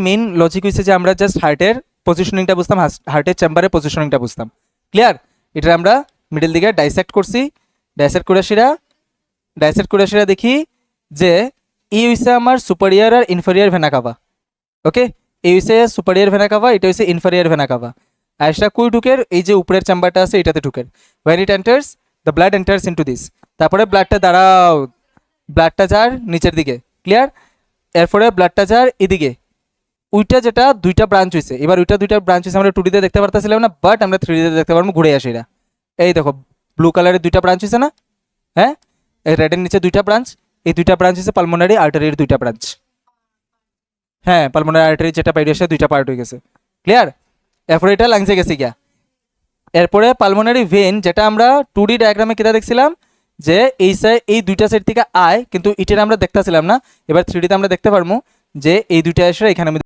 Main logic হচ্ছে যে আমরা জাস্ট হার্টের পজিশনিংটা বুঝতাম, হার্টের চেম্বারের পজিশনিংটা বুঝতাম। ক্লিয়ার? এটা আমরা মিডল দিকে ডাইসেক্ট করছি। ডাইসেক্ট করে সেরা দেখি যে এই হইছে আমার সুপারিয়ার আর ইনফেরিয়ার ভেনা কাভা। ওকে, এই হইছে সুপারিয়ার ভেনা কাভা, এটা হইছে ইনফেরিয়ার ভেনা কাভা। আর সেটা কই ঢুকের? এই যে উপরের চেম্বারটা আছে এটাতে ঢুকের। When it enters the blood enters into this. তারপরে ব্লাডটা দাঁড়াও, ব্লাডটা যার নিচের দিকে। ক্লিয়ার? এরপরে ব্লাডটা যার এদিকে। ওইটা যেটা দুইটা ব্রাঞ্চ হয়েছে, এবার ওইটা দুইটা ব্রাঞ্চ হয়েছে আমরা 2D তে দেখতে পারতেছিলাম না, বাট আমরা 3D তে দেখতে পারবো। ঘুরে আসি এরা, এই দেখো ব্লু কালারের দুইটা ব্রাঞ্চ হয়েছে না? হ্যাঁ, এই রেডের নিচে দুইটা ব্রাঞ্চ, এই দুইটা ব্রাঞ্চ হচ্ছে পালমোনারি আর্টারির দুইটা ব্রাঞ্চ। হ্যাঁ, পালমোনারি আর্টারি যেটা বাইরে আসে দুইটা পার্ট হয়ে গেছে। ক্লিয়ার? এরপরে এটা লাংসে গেছে গিয়া। এরপরে পালমোনারি ভেন যেটা আমরা 2D ডায়াগ্রামে কেটে দেখছিলাম যে এই দুইটা সাইড থেকে আয়, কিন্তু ইটের আমরা দেখতেছিলাম না। এবার 3D তে আমরা দেখতে পারবো যে এই দুইটা এসে এখানে